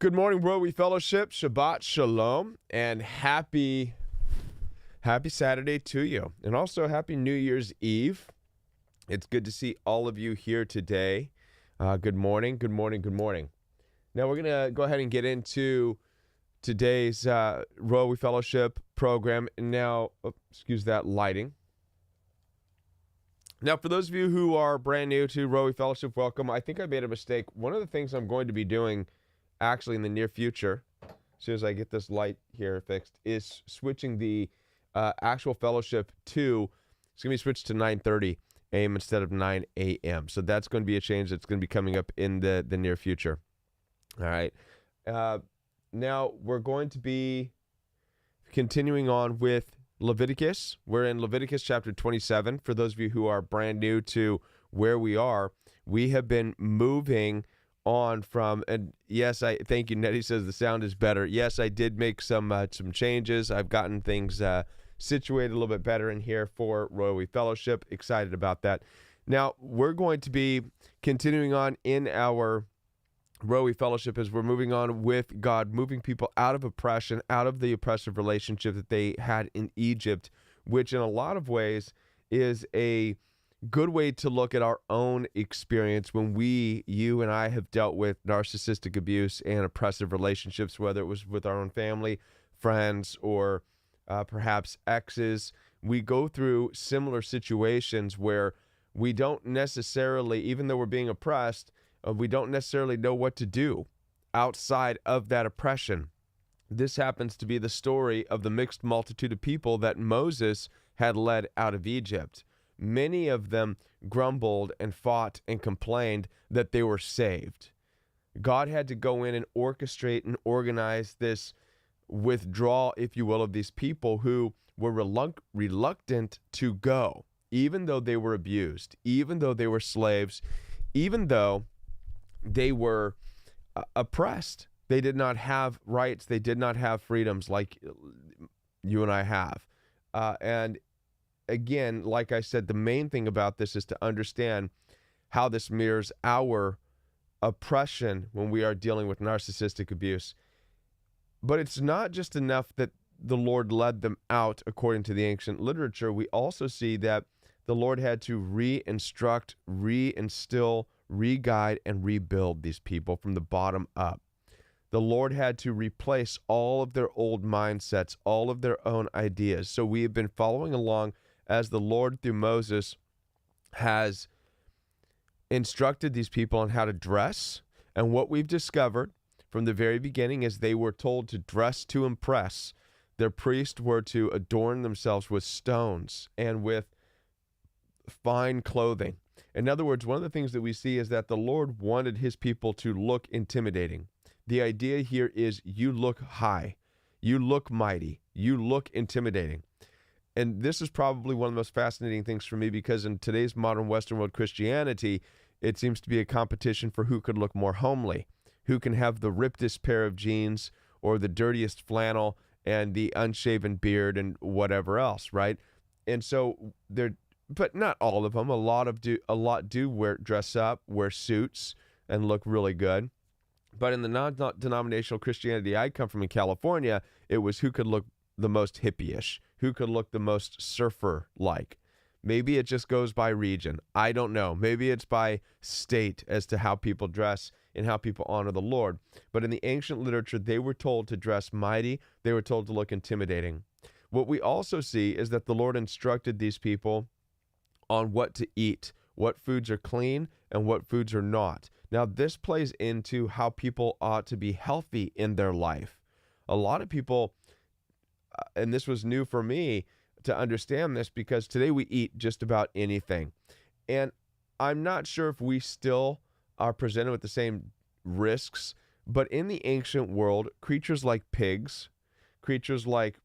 Good morning, World We Fellowship. Shabbat Shalom, and happy Saturday to you. And also happy New Year's Eve. It's good to see all of you here today. Good morning, good morning, good morning. Now we're going to go ahead and get into today's Royal We Fellowship program. And now, excuse that lighting. Now, for those of you who are brand new to Royal We Fellowship, welcome. I think I made a mistake. One of the things I'm going to be doing actually in the near future, as soon as I get this light here fixed, is switching the actual fellowship to, it's going to be switched to 9:30 a.m. instead of 9 a.m. So that's going to be a change that's going to be coming up in the near future. All right. Now we're going to be continuing on with Leviticus. We're in Leviticus chapter 27. For those of you who are brand new to where we are, we have been moving on from, and yes, I thank you. Nettie says the sound is better. Yes, I did make some changes. I've gotten things situated a little bit better in here for Royal We Fellowship. Excited about that. Now we're going to be continuing on in our Royal We Fellowship as we're moving on with God, moving people out of oppression, out of the oppressive relationship that they had in Egypt, which in a lot of ways is a good way to look at our own experience when you and I have dealt with narcissistic abuse and oppressive relationships, whether it was with our own family, friends, or perhaps exes. We go through similar situations where we don't necessarily, even though we're being oppressed, we don't necessarily know what to do outside of that oppression. This happens to be the story of the mixed multitude of people that Moses had led out of Egypt. Many of them grumbled and fought and complained that they were saved. God had to go in and orchestrate and organize this withdrawal, if you will, of these people who were reluctant to go, even though they were abused, even though they were slaves, even though they were oppressed. They did not have rights. They did not have freedoms like you and I have. And again, like I said, the main thing about this is to understand how this mirrors our oppression when we are dealing with narcissistic abuse. But it's not just enough that the Lord led them out according to the ancient literature. We also see that the Lord had to re-instruct, re-instill, re-guide, and rebuild these people from the bottom up. The Lord had to replace all of their old mindsets, all of their own ideas. So we have been following along as the Lord, through Moses, has instructed these people on how to dress. And what we've discovered from the very beginning is they were told to dress to impress. Their priests were to adorn themselves with stones and with fine clothing. In other words, one of the things that we see is that the Lord wanted his people to look intimidating. The idea here is you look high, you look mighty, you look intimidating. And this is probably one of the most fascinating things for me, because in today's modern Western world Christianity, it seems to be a competition for who could look more homely, who can have the rippedest pair of jeans or the dirtiest flannel and the unshaven beard and whatever else, right? And so but not all of them. A lot do dress up, wear suits, and look really good. But in the non-denominational Christianity I come from in California, it was who could look the most hippie-ish, who could look the most surfer-like. Maybe it just goes by region. I don't know. Maybe it's by state as to how people dress and how people honor the Lord. But in the ancient literature, they were told to dress mighty. They were told to look intimidating. What we also see is that the Lord instructed these people on what to eat, what foods are clean and what foods are not. Now, this plays into how people ought to be healthy in their life. A lot of people, and this was new for me to understand this, because today we eat just about anything. And I'm not sure if we still are presented with the same risks, but in the ancient world, creatures like pigs, creatures like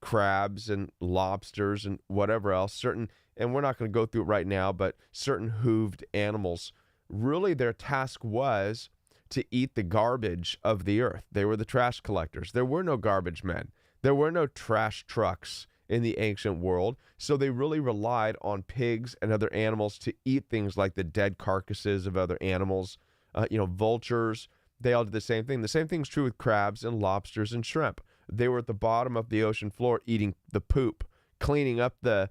crabs and lobsters and whatever else, and we're not going to go through it right now, but certain hooved animals, really their task was to eat the garbage of the earth. They were the trash collectors. There were no garbage men. There were no trash trucks in the ancient world, so they really relied on pigs and other animals to eat things like the dead carcasses of other animals, vultures, they all did the same thing. The same thing's true with crabs and lobsters and shrimp. They were at the bottom of the ocean floor eating the poop, cleaning up the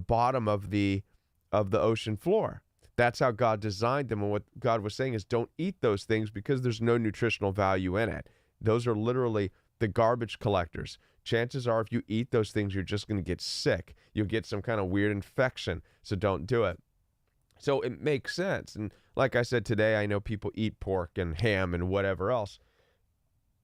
bottom of the ocean floor. That's how God designed them. And what God was saying is, don't eat those things because there's no nutritional value in it. Those are literally the garbage collectors. Chances are if you eat those things, you're just going to get sick. You'll get some kind of weird infection. So don't do it. So it makes sense. And like I said today, I know people eat pork and ham and whatever else.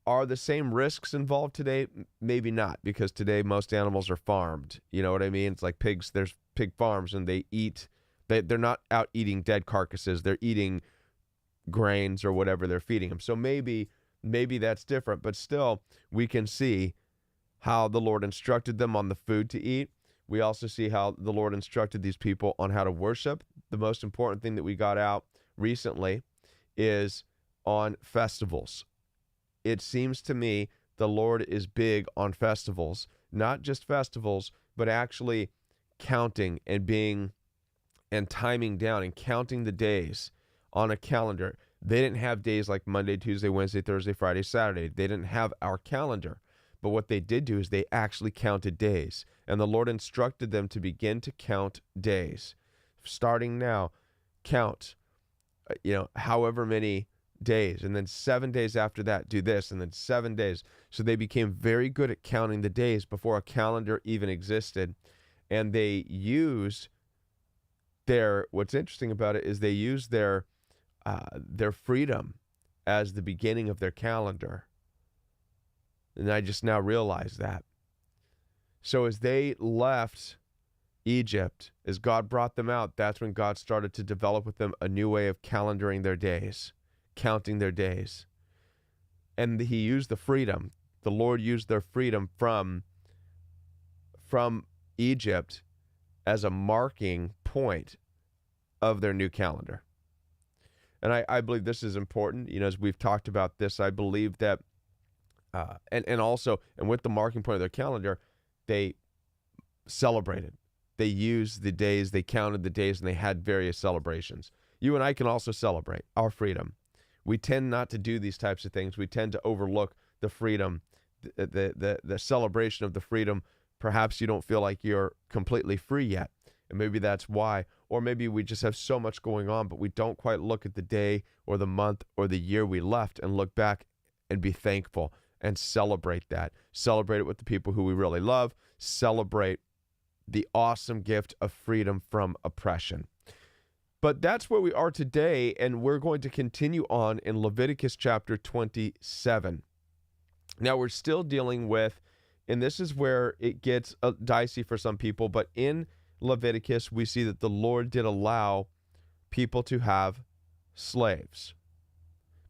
Are the same risks involved today? Maybe not, because today most animals are farmed. You know what I mean? It's like pigs. There's pig farms, and they eat. They're not out eating dead carcasses. They're eating grains or whatever they're feeding them. So maybe that's different. But still, we can see how the Lord instructed them on the food to eat. We also see how the Lord instructed these people on how to worship. The most important thing that we got out recently is on festivals. It seems to me the Lord is big on festivals, not just festivals, but actually counting and timing down and counting the days on a calendar. They didn't have days like Monday, Tuesday, Wednesday, Thursday, Friday, Saturday. They didn't have our calendar. But what they did do is they actually counted days. And the Lord instructed them to begin to count days. Starting now, count, however many days. And then 7 days after that, do this. And then 7 days. So they became very good at counting the days before a calendar even existed. And they used what's interesting about it is they used their freedom as the beginning of their calendar. And I just now realized that. So as they left Egypt, as God brought them out, that's when God started to develop with them a new way of calendaring their days, counting their days. And he used the freedom. The Lord used their freedom from Egypt as a marking point of their new calendar. And I believe this is important. As we've talked about this, I believe that, and with the marking point of their calendar, they celebrated. They used the days, they counted the days, and they had various celebrations. You and I can also celebrate our freedom. We tend not to do these types of things. We tend to overlook the freedom, the celebration of the freedom. Perhaps you don't feel like you're completely free yet, and maybe that's why. Or maybe we just have so much going on, but we don't quite look at the day or the month or the year we left and look back and be thankful and celebrate that. Celebrate it with the people who we really love. Celebrate the awesome gift of freedom from oppression. But that's where we are today, and we're going to continue on in Leviticus chapter 27. Now, we're still dealing with, and this is where it gets dicey for some people, but in Leviticus, we see that the Lord did allow people to have slaves,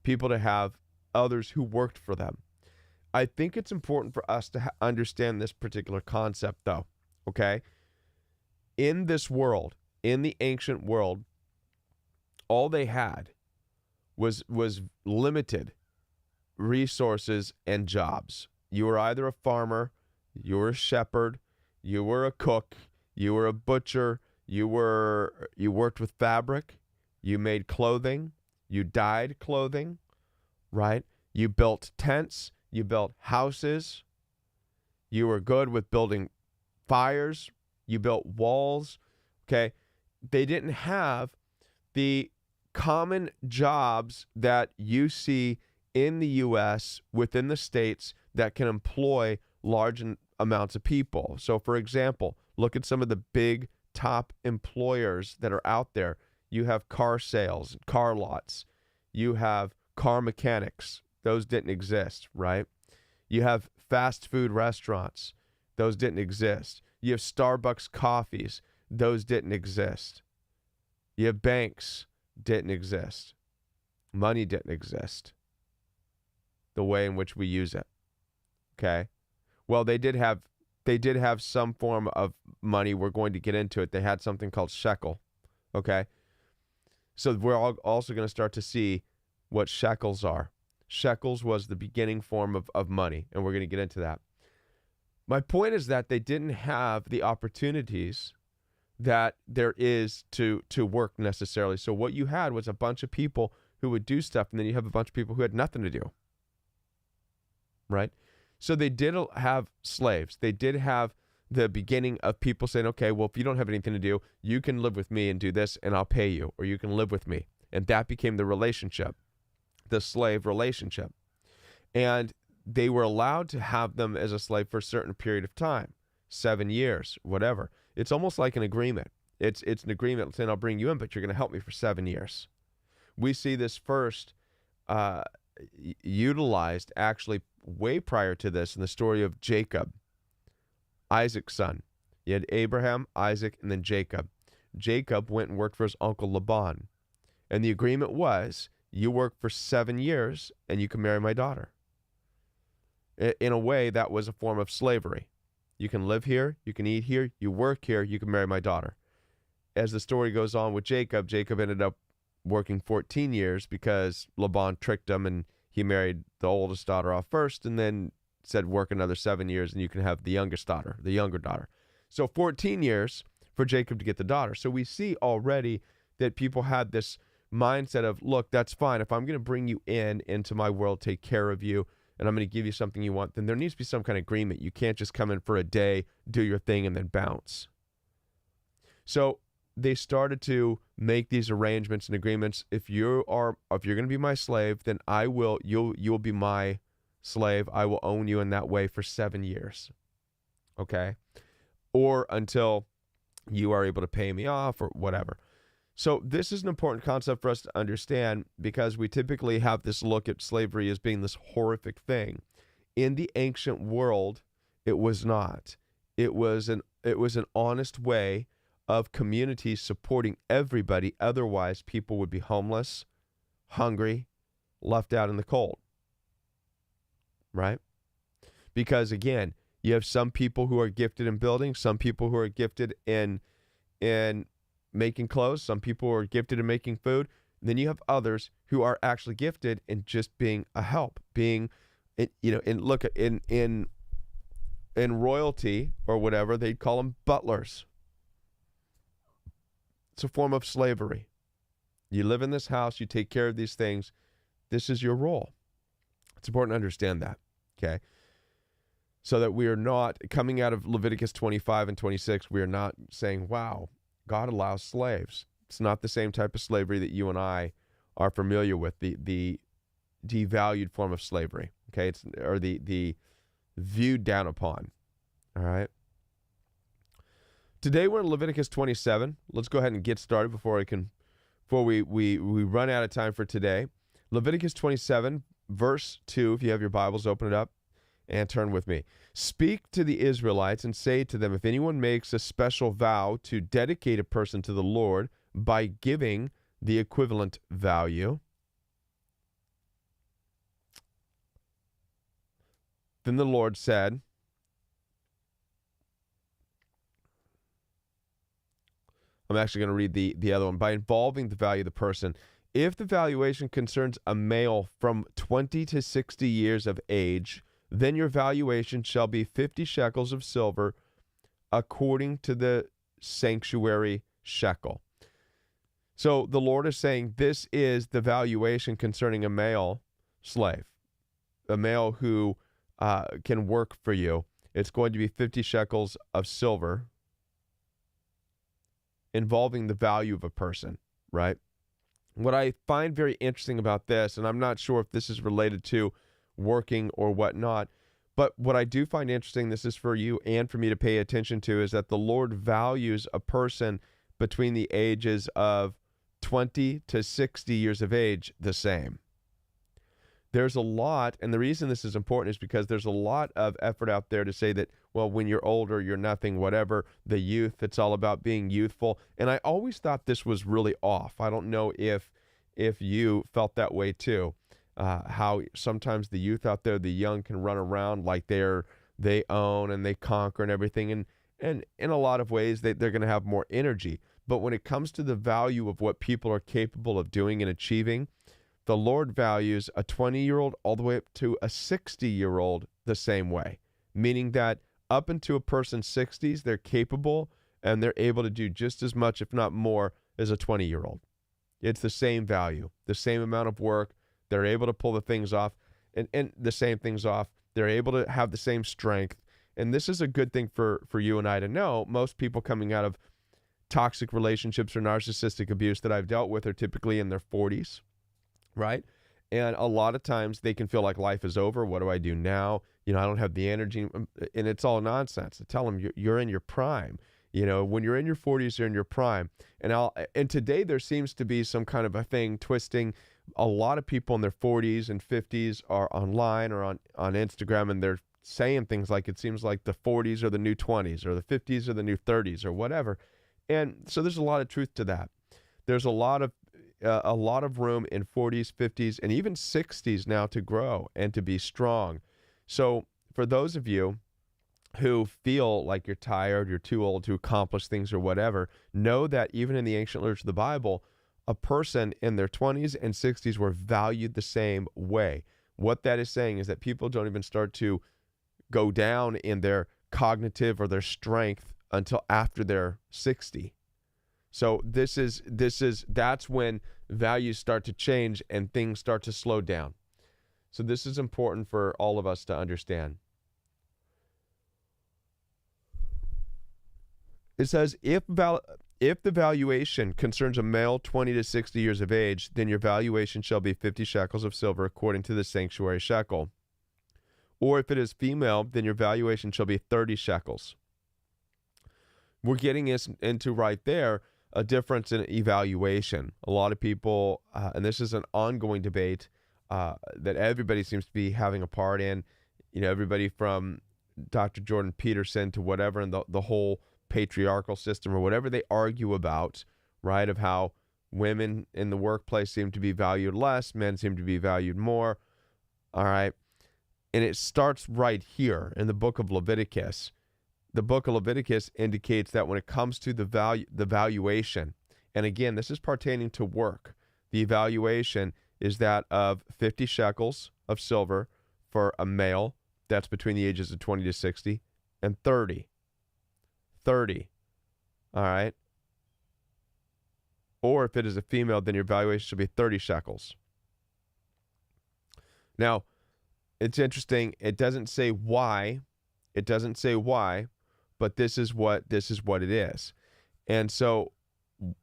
people to have others who worked for them. I think it's important for us to understand this particular concept, though, okay? In this world, in the ancient world, all they had was limited resources and jobs. You were either a farmer, you were a shepherd, you were a cook, you were a butcher, you worked with fabric, you made clothing, you dyed clothing, right? You built tents, you built houses, you were good with building fires, you built walls, okay? They didn't have the common jobs that you see in the U.S., within the states, that can employ large amounts of people. So, for example, look at some of the big top employers that are out there. You have car sales, car lots. You have car mechanics. Those didn't exist, right? You have fast food restaurants. Those didn't exist. You have Starbucks coffees. Those didn't exist. You have banks. Didn't exist. Money didn't exist. The way in which we use it. Okay? Well, they did have some form of money. We're going to get into it. They had something called shekel. Okay? So we're also going to start to see what shekels are. Shekels was the beginning form of money, and we're going to get into that. My point is that they didn't have the opportunities that there is to work necessarily. So what you had was a bunch of people who would do stuff, and then you have a bunch of people who had nothing to do, right? So they did have slaves. They did have the beginning of people saying, okay, well, if you don't have anything to do, you can live with me and do this, and I'll pay you, or you can live with me. And that became the relationship, the slave relationship. And they were allowed to have them as a slave for a certain period of time, 7 years, whatever. It's almost like an agreement. It's an agreement saying, I'll bring you in, but you're going to help me for 7 years. We see this first utilized actually way prior to this in the story of Jacob, Isaac's son. You had Abraham, Isaac, and then Jacob. Jacob went and worked for his uncle Laban. And the agreement was, you work for 7 years and you can marry my daughter. In a way, that was a form of slavery. You can live here, you can eat here, you work here, you can marry my daughter. As the story goes on with Jacob, Jacob ended up working 14 years because Laban tricked him and he married the oldest daughter off first and then said work another 7 years and you can have the youngest daughter, the younger daughter. So 14 years for Jacob to get the daughter. So we see already that people had this mindset of, look, that's fine. If I'm going to bring you into my world, take care of you, and I'm going to give you something you want, then there needs to be some kind of agreement. You can't just come in for a day, do your thing, and then bounce. So they started to make these arrangements and agreements. If you're going to be my slave, then you'll be my slave. I will own you in that way for 7 years. Okay? Or until you are able to pay me off or whatever. So this is an important concept for us to understand because we typically have this look at slavery as being this horrific thing. In the ancient world, it was not. It was an honest way of communities supporting everybody. Otherwise, people would be homeless, hungry, left out in the cold. Right? Because again, you have some people who are gifted in building, some people who are gifted in making clothes, some people who are gifted in making food. And then you have others who are actually gifted in just being a help, being, in royalty or whatever, they'd call them butlers. It's a form of slavery. You live in this house, you take care of these things. This is your role. It's important to understand that, okay? So that we are not, coming out of Leviticus 25 and 26, we are not saying, wow, God allows slaves. It's not the same type of slavery that you and I are familiar with, the devalued form of slavery, okay? Or the viewed down upon, all right? Today we're in Leviticus 27. Let's go ahead and get started before we run out of time for today. Leviticus 27, verse 2, if you have your Bibles, open it up and turn with me. Speak to the Israelites and say to them, if anyone makes a special vow to dedicate a person to the Lord by giving the equivalent value, then the Lord said, I'm actually going to read the other one. By involving the value of the person, if the valuation concerns a male from 20 to 60 years of age, then your valuation shall be 50 shekels of silver according to the sanctuary shekel. So the Lord is saying this is the valuation concerning a male slave, a male who can work for you. It's going to be 50 shekels of silver involving the value of a person, right? What I find very interesting about this, and I'm not sure if this is related to working or whatnot, but what I do find interesting, this is for you and for me to pay attention to, is that the Lord values a person between the ages of 20 to 60 years of age the same. There's a lot, and the reason this is important is because there's a lot of effort out there to say that, well, when you're older, you're nothing, whatever, the youth, it's all about being youthful. And I always thought this was really off. I don't know if you felt that way too. How sometimes the youth out there, the young, can run around like they own and they conquer and everything. And in a lot of ways, they're going to have more energy. But when it comes to the value of what people are capable of doing and achieving, the Lord values a 20-year-old all the way up to a 60-year-old the same way, meaning that up into a person's 60s, they're capable and they're able to do just as much, if not more, as a 20-year-old. It's the same value, the same amount of work. They're able to pull the things off and the same things off. They're able to have the same strength. And this is a good thing for you and I to know. Most people coming out of toxic relationships or narcissistic abuse that I've dealt with are typically in their 40s, right? And a lot of times they can feel like life is over. What do I do now? I don't have the energy. And it's all nonsense. I tell them you're in your prime. When you're in your 40s, you're in your prime. And today there seems to be some kind of a thing twisting. A lot of people in their 40s and 50s are online or on Instagram, and they're saying things like it seems like the 40s are the new 20s or the 50s are the new 30s or whatever. And so there's a lot of truth to that. There's a lot of room in 40s, 50s, and even 60s now to grow and to be strong. So for those of you who feel like you're tired, you're too old to accomplish things or whatever, know that even in the ancient literature of the Bible, a person in their 20s and 60s were valued the same way. What that is saying is that people don't even start to go down in their cognitive or their strength until after they're 60. So that's when values start to change and things start to slow down. So this is important for all of us to understand. It says, if the valuation concerns a male 20 to 60 years of age, then your valuation shall be 50 shekels of silver according to the sanctuary shekel. Or if it is female, then your valuation shall be 30 shekels. We're getting into right there a difference in evaluation. A lot of people, and this is an ongoing debate that everybody seems to be having a part in, everybody from Dr. Jordan Peterson to whatever, and the whole patriarchal system or whatever they argue about, right, of how women in the workplace seem to be valued less, men seem to be valued more, all right? And it starts right here in the book of Leviticus. The book of Leviticus indicates that when it comes to the valuation, and again, this is pertaining to work, the evaluation is that of 50 shekels of silver for a male, that's between the ages of 20 to 60, and 30, all right? Or if it is a female, then your valuation should be 30 shekels. Now, it's interesting. It doesn't say why. But this is what it is. And so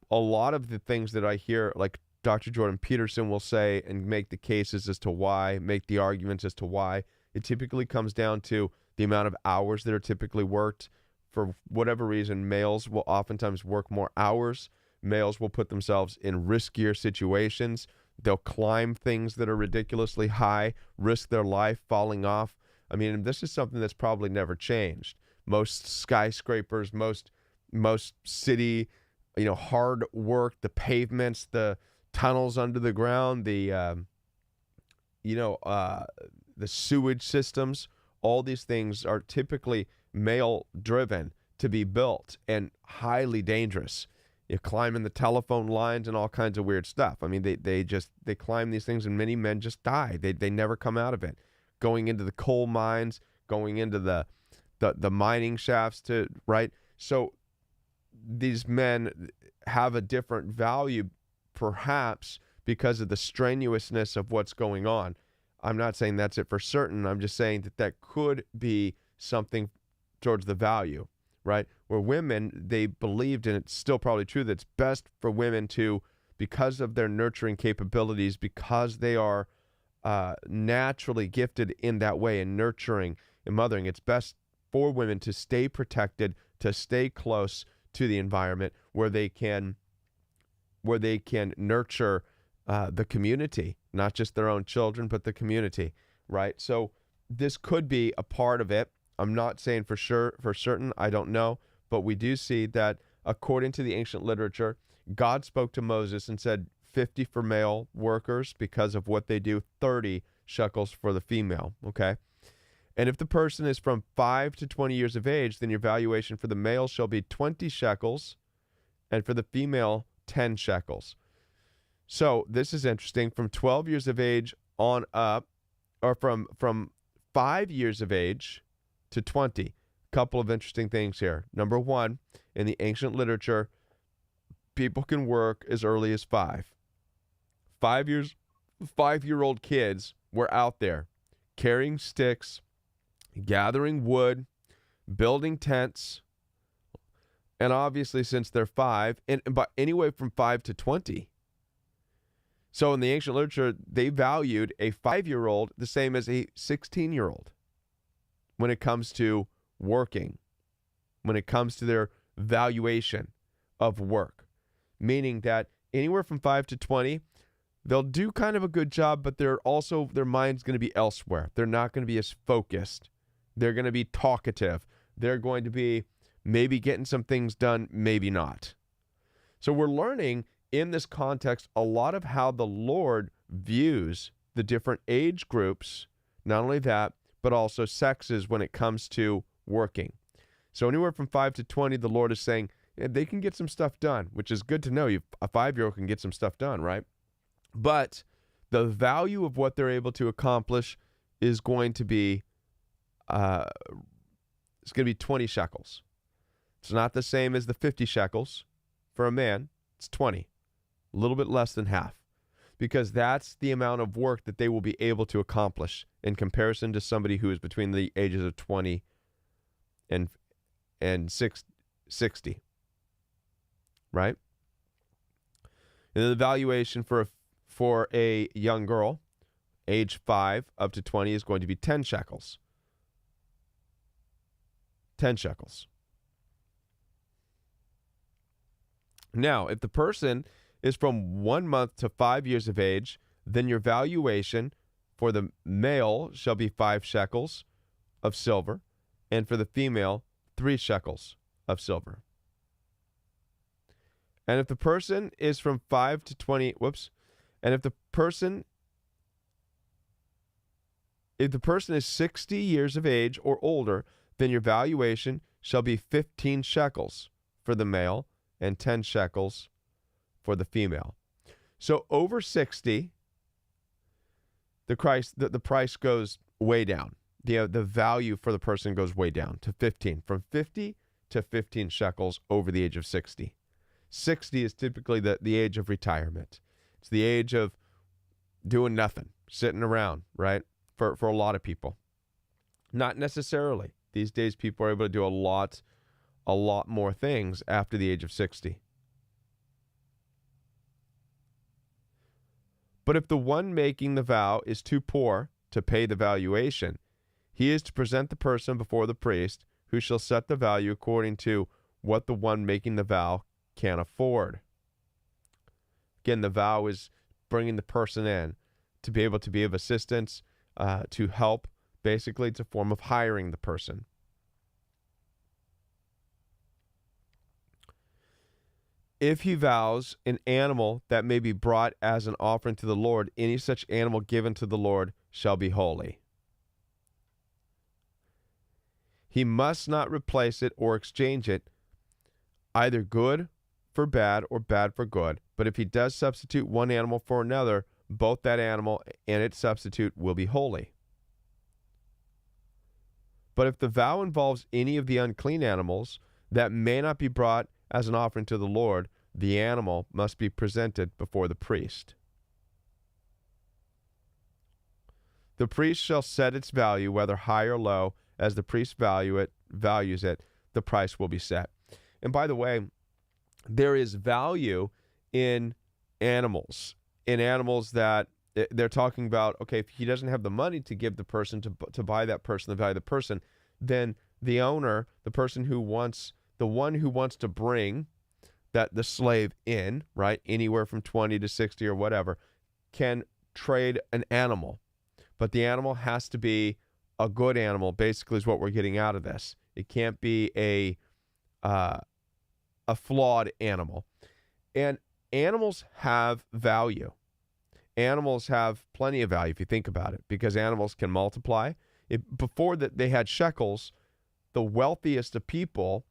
a lot of the things that I hear, like Dr. Jordan Peterson will say and make the cases as to why, make the arguments as to why, it typically comes down to the amount of hours that are typically worked. For whatever reason, males will oftentimes work more hours. Males will put themselves in riskier situations. They'll climb things that are ridiculously high, risk their life falling off. I mean, this is something that's probably never changed. Most skyscrapers, most city, hard work, the pavements, the tunnels under the ground, the sewage systems, all these things are typically male-driven to be built and highly dangerous. You climb in the telephone lines and all kinds of weird stuff. I mean, they climb these things and many men just die. They never come out of it. Going into the coal mines, going into the mining shafts right? So these men have a different value perhaps because of the strenuousness of what's going on. I'm not saying that's it for certain. I'm just saying that could be something towards the value, right? Where women, they believed, and it's still probably true, that it's best for women to, because of their nurturing capabilities, because they are naturally gifted in that way in nurturing and mothering, it's best for women to stay protected, to stay close to the environment where they can nurture the community, not just their own children, but the community, right? So this could be a part of it. I'm not saying for certain, I don't know, but we do see that according to the ancient literature, God spoke to Moses and said 50 for male workers because of what they do, 30 shekels for the female, okay? And if the person is from 5 to 20 years of age, then your valuation for the male shall be 20 shekels, and for the female, 10 shekels. So this is interesting. From 12 years of age on up, or from 5 years of age to 20. A couple of interesting things here. Number one, in the ancient literature, people can work as early as 5. 5-year-old kids were out there carrying sticks, gathering wood, building tents, and obviously since they're 5, but anyway from 5 to 20. So in the ancient literature, they valued a 5-year-old the same as a 16-year-old when it comes to working, when it comes to their valuation of work, meaning that anywhere from 5 to 20, they'll do kind of a good job, but their mind's going to be elsewhere. They're not going to be as focused. They're going to be talkative. They're going to be maybe getting some things done, maybe not. So we're learning in this context a lot of how the Lord views the different age groups, not only that, but also sexes when it comes to working. So anywhere from 5 to 20, the Lord is saying they can get some stuff done, which is good to know. A 5-year-old can get some stuff done, right? But the value of what they're able to accomplish is going to be 20 shekels. It's not the same as the 50 shekels for a man. It's 20, a little bit less than half, because that's the amount of work that they will be able to accomplish in comparison to somebody who is between the ages of 20 and 60, right? And the valuation for a young girl, age 5 up to 20, is going to be 10 shekels. 10 shekels. Now, if the person is from 1 month to 5 years of age, then your valuation for the male shall be 5 shekels of silver, and for the female, 3 shekels of silver. And if the person is from 5 to 20, and if the person is 60 years of age or older, then your valuation shall be 15 shekels for the male and 10 shekels for the female. So over 60, the price goes way down. The value for the person goes way down to 15, from 50 to 15 shekels over the age of 60. 60 is typically the age of retirement. It's the age of doing nothing, sitting around, right? For a lot of people. Not necessarily. These days, people are able to do a lot more things after the age of 60. But if the one making the vow is too poor to pay the valuation, he is to present the person before the priest, who shall set the value according to what the one making the vow can afford. Again, the vow is bringing the person in to be able to be of assistance, to help. Basically, it's a form of hiring the person. If he vows an animal that may be brought as an offering to the Lord, any such animal given to the Lord shall be holy. He must not replace it or exchange it, either good for bad or bad for good. But if he does substitute one animal for another, both that animal and its substitute will be holy. But if the vow involves any of the unclean animals that may not be brought as an offering to the Lord, the animal must be presented before the priest. The priest shall set its value, whether high or low, as the priest values it, the price will be set. And by the way, there is value in animals that they're talking about. Okay, if he doesn't have the money to give the person to buy that person, the value of the person, then the owner, the one who wants to bring the slave in, right, anywhere from 20 to 60 or whatever, can trade an animal. But the animal has to be a good animal, basically, is what we're getting out of this. It can't be a flawed animal. And animals have value. Animals have plenty of value if you think about it, because animals can multiply. Before that, they had shekels. The wealthiest of people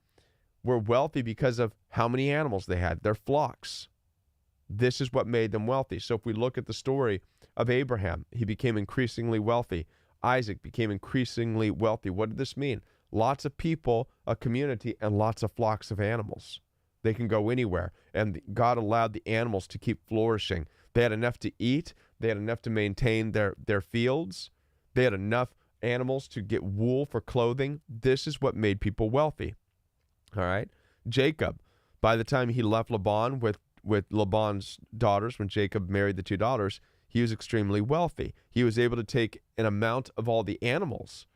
were wealthy because of how many animals they had, their flocks. This is what made them wealthy. So if we look at the story of Abraham, he became increasingly wealthy. Isaac became increasingly wealthy. What did this mean? Lots of people, a community, and lots of flocks of animals. They can go anywhere. And God allowed the animals to keep flourishing. They had enough to eat. They had enough to maintain their fields. They had enough animals to get wool for clothing. This is what made people wealthy. All right? Jacob, by the time he left Laban with Laban's daughters, when Jacob married the two daughters, he was extremely wealthy. He was able to take an amount of all the animals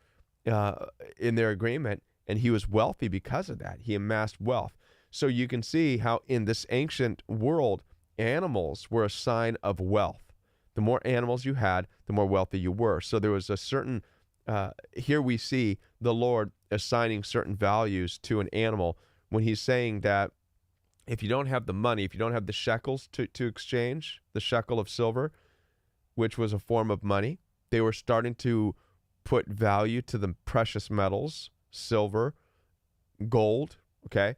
in their agreement, and he was wealthy because of that. He amassed wealth. So you can see how in this ancient world, animals were a sign of wealth. The more animals you had, the more wealthy you were. So there was a certain, here we see the Lord assigning certain values to an animal when he's saying that if you don't have the money, if you don't have the shekels to exchange, the shekel of silver, which was a form of money, they were starting to put value to the precious metals, silver, gold, okay?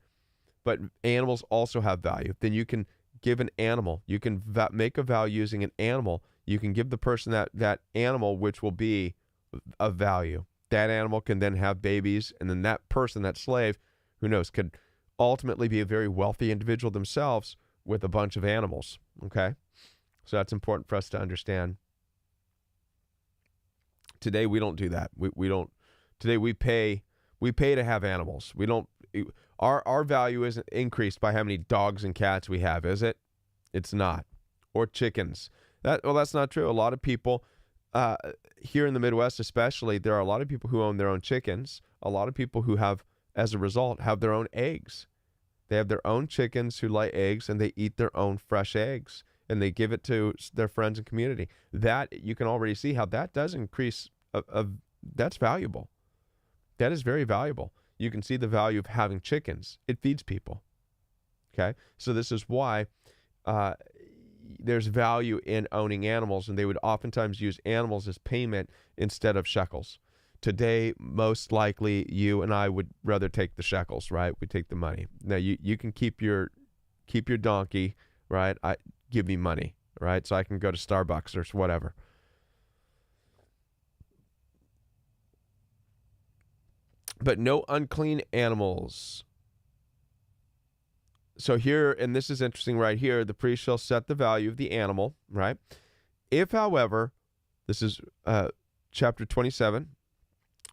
But animals also have value. Then you can give an animal, you can make a vow using an animal. You can give the person that animal, which will be of value. That animal can then have babies, and then that person, that slave, who knows, could ultimately be a very wealthy individual themselves with a bunch of animals, okay? So that's important for us to understand. Today, we don't do that. We don't. Today, we pay to have animals. We don't. Our value isn't increased by how many dogs and cats we have, is it? It's not. Or chickens. That's not true. A lot of people here in the Midwest especially, there are a lot of people who own their own chickens. A lot of people who have, as a result, have their own eggs. They have their own chickens who lay eggs, and they eat their own fresh eggs, and they give it to their friends and community. That, you can already see how that does increase. That's valuable. That is very valuable. You can see the value of having chickens. It feeds people. Okay? So this is why there's value in owning animals, and they would oftentimes use animals as payment instead of shekels. Today, most likely, you and I would rather take the shekels, right? We take the money. Now, you can keep your donkey, right? Give me money, right? So I can go to Starbucks or whatever. But no unclean animals. So here, and this is interesting right here, the priest shall set the value of the animal, right? If, however, this is chapter 27,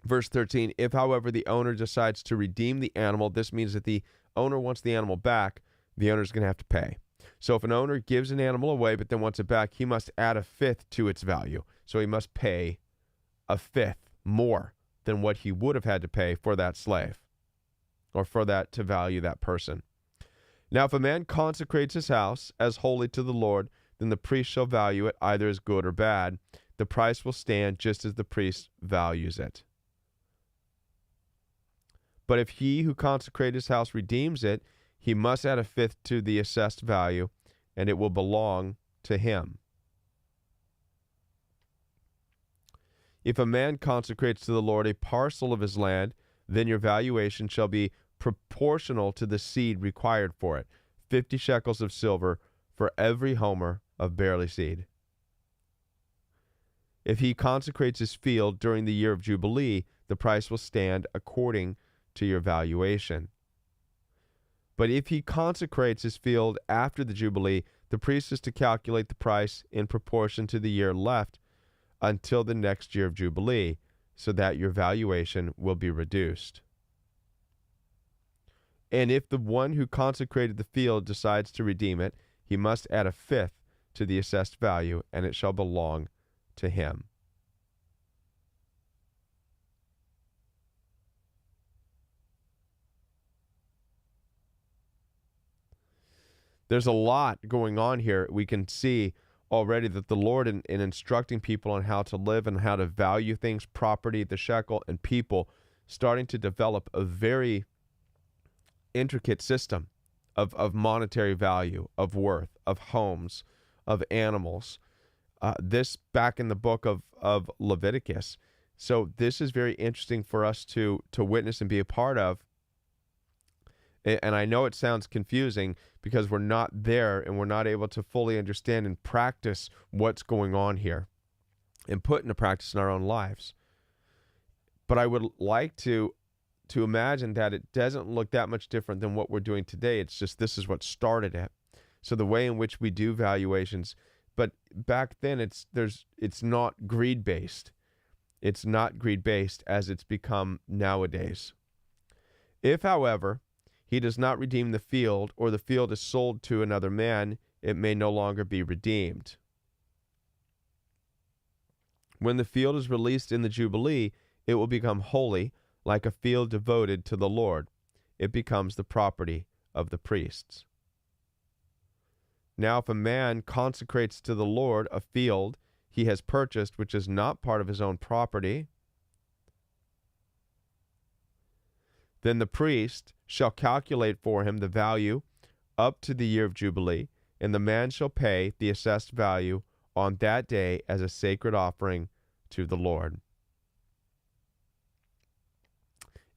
verse 13, if, however, the owner decides to redeem the animal, this means that the owner wants the animal back, the owner's going to have to pay. So if an owner gives an animal away but then wants it back, he must add a fifth to its value. So he must pay a fifth more than what he would have had to pay for that slave, or for that to value that person. Now, if a man consecrates his house as holy to the Lord, then the priest shall value it either as good or bad. The price will stand just as the priest values it. But if he who consecrated his house redeems it, he must add a fifth to the assessed value, and it will belong to him. If a man consecrates to the Lord a parcel of his land, then your valuation shall be proportional to the seed required for it, 50 shekels of silver for every homer of barley seed. If he consecrates his field during the year of Jubilee, the price will stand according to your valuation. But if he consecrates his field after the Jubilee, the priest is to calculate the price in proportion to the year left until the next year of Jubilee, so that your valuation will be reduced. And if the one who consecrated the field decides to redeem it, he must add a fifth to the assessed value, and it shall belong to him. There's a lot going on here. We can see already that the Lord, in instructing people on how to live and how to value things, property, the shekel, and people, starting to develop a very intricate system of monetary value, of worth, of homes, of animals. This back in the book of Leviticus. So this is very interesting for us to witness and be a part of. And I know it sounds confusing because we're not there and we're not able to fully understand and practice what's going on here and put into practice in our own lives. But I would like to imagine that it doesn't look that much different than what we're doing today. It's just this is what started it. So the way in which we do valuations, But back then, it's not greed based. It's not greed based as it's become nowadays. If, however, he does not redeem the field, or the field is sold to another man, it may no longer be redeemed. When the field is released in the Jubilee, it will become holy, like a field devoted to the Lord. It becomes the property of the priests. Now, if a man consecrates to the Lord a field he has purchased, which is not part of his own property, then the priest shall calculate for him the value up to the year of Jubilee, and the man shall pay the assessed value on that day as a sacred offering to the Lord.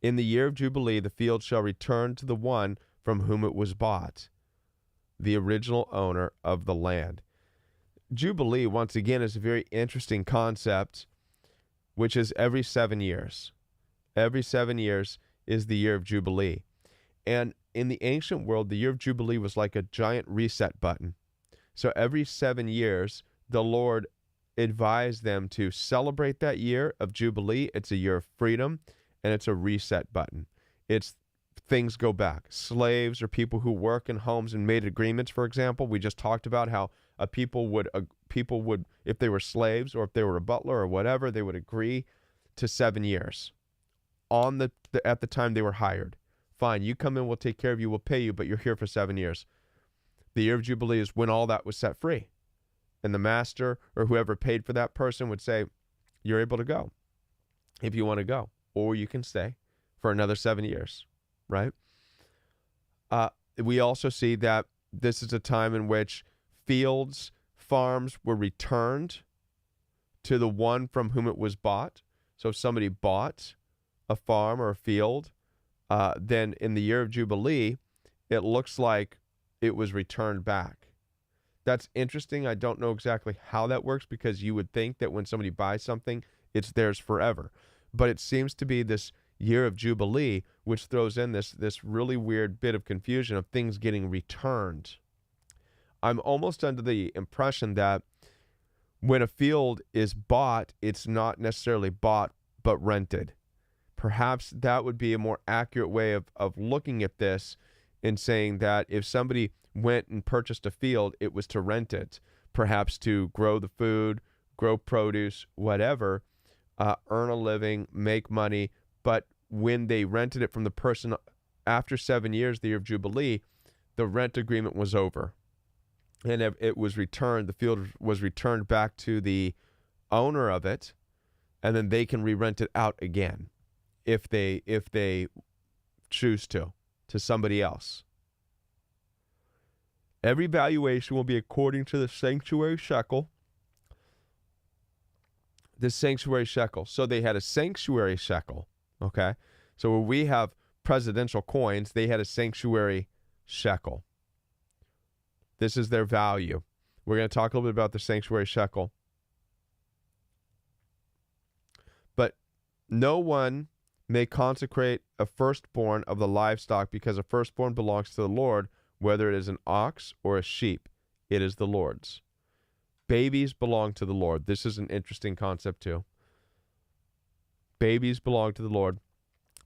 In the year of Jubilee, the field shall return to the one from whom it was bought, the original owner of the land. Jubilee, once again, is a very interesting concept, which is every 7 years. Every 7 years is the year of Jubilee. And in the ancient world, the year of Jubilee was like a giant reset button. So every 7 years, the Lord advised them to celebrate that year of Jubilee. It's a year of freedom, and it's a reset button. It's things go back. Slaves or people who work in homes and made agreements, for example. We just talked about how people would, if they were slaves or if they were a butler or whatever, they would agree to 7 years at the time they were hired. Fine, you come in, we'll take care of you, we'll pay you, but you're here for 7 years. The year of Jubilee is when all that was set free. And the master or whoever paid for that person would say, you're able to go if you want to go, or you can stay for another 7 years, right? We also see that this is a time in which fields, farms were returned to the one from whom it was bought. So if somebody bought a farm or a field, then in the year of Jubilee, it looks like it was returned back. That's interesting. I don't know exactly how that works, because you would think that when somebody buys something, it's theirs forever. But it seems to be this year of Jubilee, which throws in this really weird bit of confusion of things getting returned. I'm almost under the impression that when a field is bought, it's not necessarily bought, but rented. Perhaps that would be a more accurate way of looking at this and saying that if somebody went and purchased a field, it was to rent it, perhaps to grow the food, grow produce, whatever, earn a living, make money. But when they rented it from the person after 7 years, the year of Jubilee, the rent agreement was over. And it was returned, the field was returned back to the owner of it, and then they can re-rent it out again if they choose to somebody else. Every valuation will be according to the sanctuary shekel. The sanctuary shekel. So they had a sanctuary shekel, okay? So where we have presidential coins, they had a sanctuary shekel. This is their value. We're going to talk a little bit about the sanctuary shekel. But no one may consecrate a firstborn of the livestock, because a firstborn belongs to the Lord, whether it is an ox or a sheep. It is the Lord's. Babies belong to the Lord. This is an interesting concept too. Babies belong to the Lord.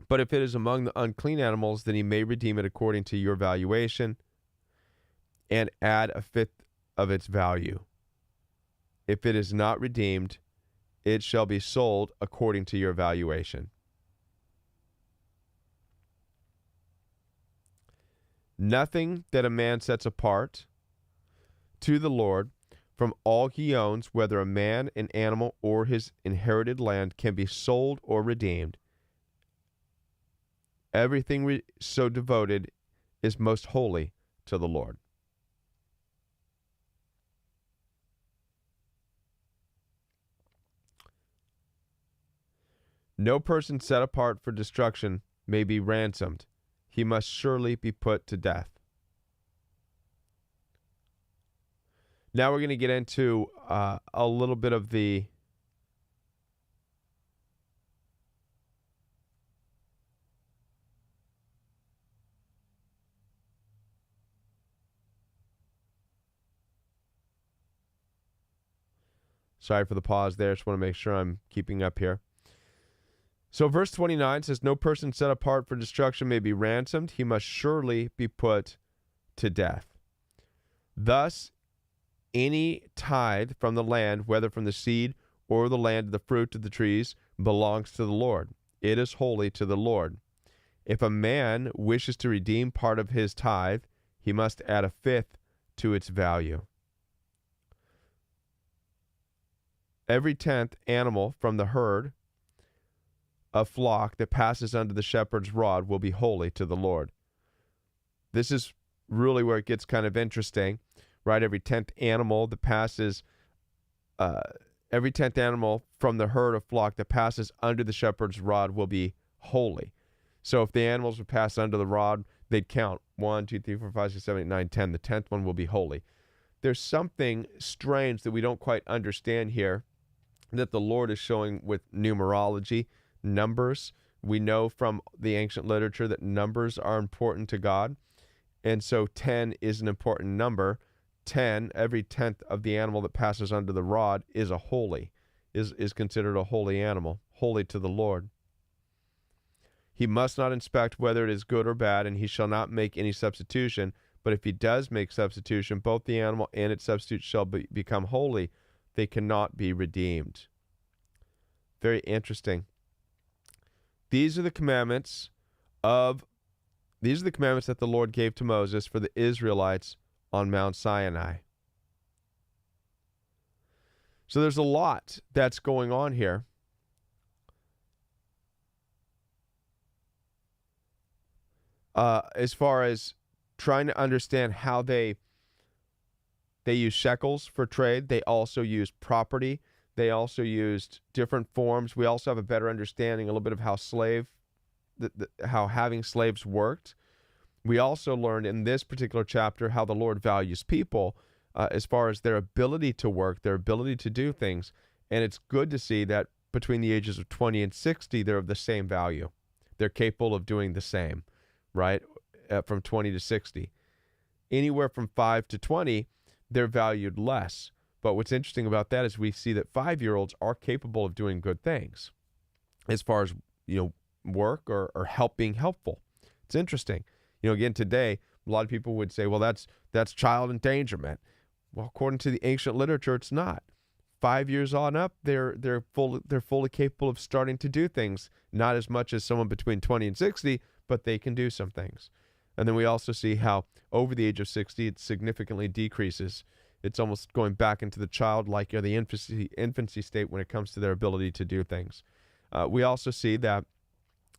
But if it is among the unclean animals, then he may redeem it according to your valuation and add a fifth of its value. If it is not redeemed, it shall be sold according to your valuation. Nothing that a man sets apart to the Lord from all he owns, whether a man, an animal, or his inherited land, can be sold or redeemed. Everything so devoted is most holy to the Lord. No person set apart for destruction may be ransomed. He must surely be put to death. Now we're going to get into a little bit of the Sorry for the pause there. Just want to make sure I'm keeping up here. So verse 29 says, no person set apart for destruction may be ransomed. He must surely be put to death. Thus, any tithe from the land, whether from the seed or the land of the fruit of the trees, belongs to the Lord. It is holy to the Lord. If a man wishes to redeem part of his tithe, he must add a fifth to its value. Every 10th animal from the herd of flock that passes under the shepherd's rod will be holy to the Lord. This is really where it gets kind of interesting, right? Every 10th animal that passes, every 10th animal from the herd of flock that passes under the shepherd's rod will be holy. So if the animals would pass under the rod, they'd count 1, 2, 3, 4, 5, 6, 7, 8, 9, 10. The 10th one will be holy. There's something strange that we don't quite understand here that the Lord is showing with numerology, numbers. We know from the ancient literature that numbers are important to God. And so 10 is an important number. 10, every 10th of the animal that passes under the rod is is considered a holy animal, holy to the Lord. He must not inspect whether it is good or bad, and he shall not make any substitution. But if he does make substitution, both the animal and its substitute shall become holy. They cannot be redeemed. Very interesting. These are the commandments that the Lord gave to Moses for the Israelites on Mount Sinai. So there's a lot that's going on here. As far as trying to understand how they use shekels for trade. They also used property. They also used different forms. We also have a better understanding, a little bit of how how having slaves worked. We also learned in this particular chapter how the Lord values people as far as their ability to work, their ability to do things. And it's good to see that between the ages of 20 and 60, they're of the same value. They're capable of doing the same, right? From 20 to 60. Anywhere from 5 to 20, they're valued less. But what's interesting about that is we see that 5-year-olds are capable of doing good things as far as, work or being helpful. It's interesting. Again, today, a lot of people would say, well, that's child endangerment. Well, according to the ancient literature, it's not. 5 years on up, they're fully capable of starting to do things. Not as much as someone between 20 and 60, but they can do some things. And then we also see how over the age of 60, it significantly decreases. It's almost going back into the childlike or the infancy state when it comes to their ability to do things. We also see that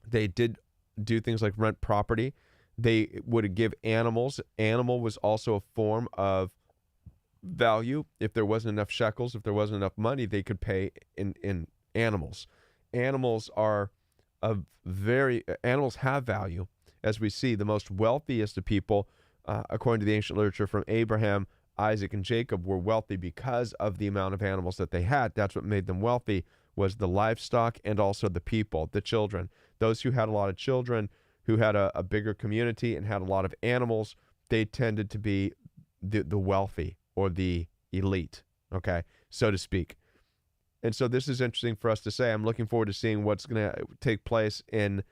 they did do things like rent property. They would give animals. Animal was also a form of value. If there wasn't enough shekels, if there wasn't enough money, they could pay in animals. Animals animals have value. As we see, the most wealthiest of people, according to the ancient literature from Abraham, Isaac, and Jacob, were wealthy because of the amount of animals that they had. That's what made them wealthy, was the livestock and also the people, the children. Those who had a lot of children, who had a bigger community and had a lot of animals, they tended to be the wealthy or the elite, okay, so to speak. And so this is interesting for us to say. I'm looking forward to seeing what's going to take place in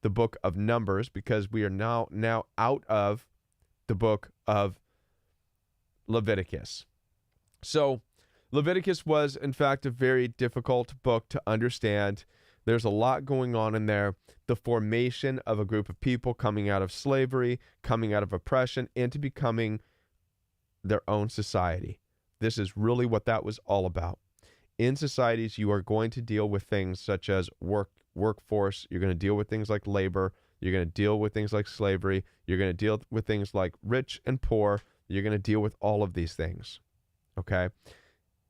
the book of Numbers, because we are now out of the book of Leviticus. So Leviticus was, in fact, a very difficult book to understand. There's a lot going on in there. The formation of a group of people coming out of slavery, coming out of oppression, into becoming their own society. This is really what that was all about. In societies, you are going to deal with things such as workforce. You're going to deal with things like labor. You're going to deal with things like slavery. You're going to deal with things like rich and poor. You're going to deal with all of these things, okay?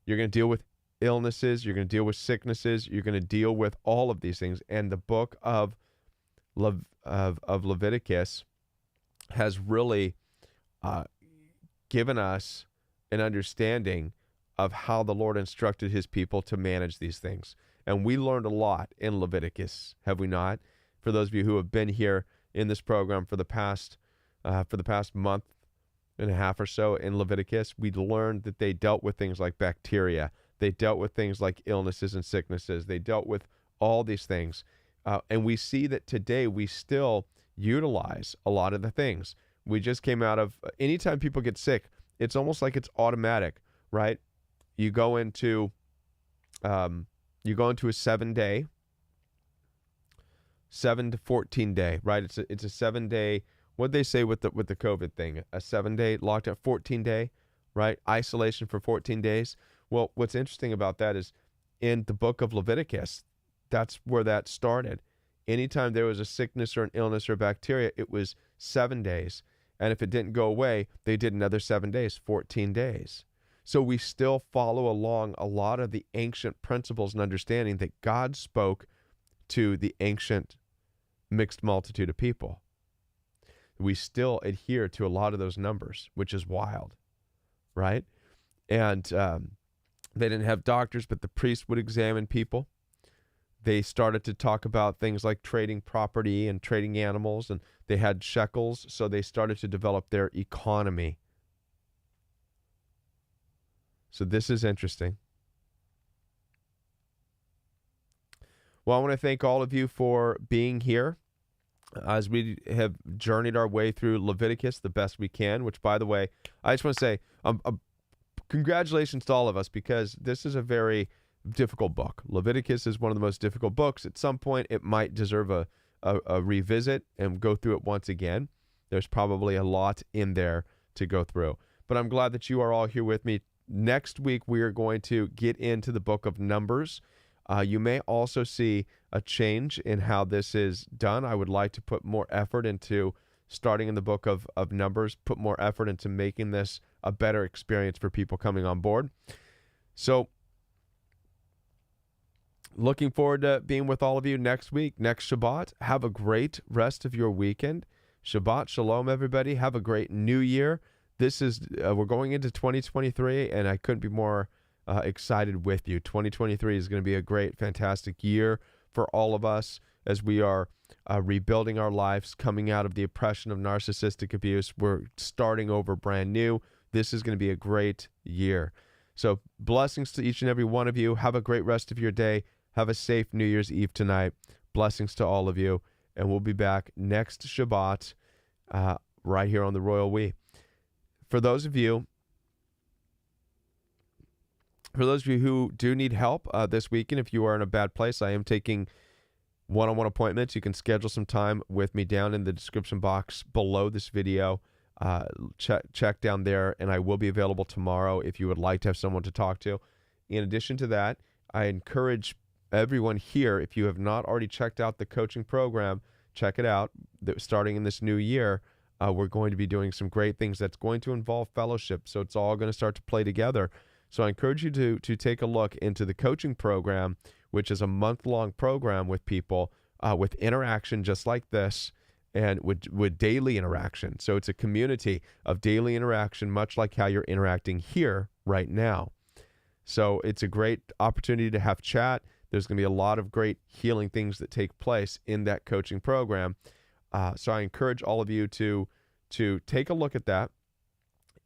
You're going to deal with illnesses. You're going to deal with sicknesses. You're going to deal with all of these things. And the book of Leviticus has really given us an understanding of how the Lord instructed his people to manage these things. And we learned a lot in Leviticus, have we not? For those of you who have been here in this program for the past month and a half or so in Leviticus, we learned that they dealt with things like bacteria. They dealt with things like illnesses and sicknesses. They dealt with all these things. And we see that today we still utilize a lot of the things. We just came out of, anytime people get sick, it's almost like it's automatic, right? You go into a 7 to 14 day, right? It's a 7 day. What they say with the COVID thing, a 7 day lockdown, 14 day, right? Isolation for 14 days. Well, what's interesting about that is in the book of Leviticus, that's where that started. Anytime there was a sickness or an illness or bacteria, it was 7 days. And if it didn't go away, they did another 7 days, 14 days. So we still follow along a lot of the ancient principles and understanding that God spoke to the ancient mixed multitude of people. We still adhere to a lot of those numbers, which is wild, right? And they didn't have doctors, but the priest would examine people. They started to talk about things like trading property and trading animals, and they had shekels, so they started to develop their economy. So this is interesting. Well, I want to thank all of you for being here as we have journeyed our way through Leviticus the best we can, which, by the way, I just want to say congratulations to all of us, because this is a very difficult book. Leviticus is one of the most difficult books. At some point, it might deserve a revisit and go through it once again. There's probably a lot in there to go through. But I'm glad that you are all here with me. Next week, we are going to get into the book of Numbers. You may also see a change in how this is done. I would like to put more effort into starting in the book of Numbers, put more effort into making this a better experience for people coming on board. So looking forward to being with all of you next week, next Shabbat. Have a great rest of your weekend. Shabbat Shalom, everybody. Have a great new year. This is, we're going into 2023, and I couldn't be more excited with you. 2023 is going to be a great, fantastic year for all of us as we are rebuilding our lives, coming out of the oppression of narcissistic abuse. We're starting over brand new. This is going to be a great year. So blessings to each and every one of you. Have a great rest of your day. Have a safe New Year's Eve tonight. Blessings to all of you. And we'll be back next Shabbat right here on the Royal We. For those of you who do need help this weekend, if you are in a bad place, I am taking one-on-one appointments. You can schedule some time with me down in the description box below this video. Check down there, and I will be available tomorrow if you would like to have someone to talk to. In addition to that, I encourage everyone here, if you have not already checked out the coaching program, check it out. Starting in this new year, we're going to be doing some great things that's going to involve fellowship, so it's all going to start to play together. So I encourage you to take a look into the coaching program, which is a month-long program with people with interaction just like this, and with daily interaction. So it's a community of daily interaction, much like how you're interacting here right now. So it's a great opportunity to have chat. There's going to be a lot of great healing things that take place in that coaching program. So I encourage all of you to take a look at that.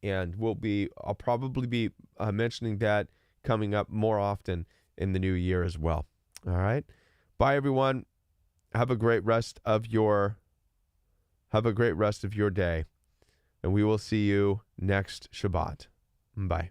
And I'll probably be mentioning that coming up more often in the new year as well. All right. Bye, everyone. Have a great rest of your day. And we will see you next Shabbat. Bye.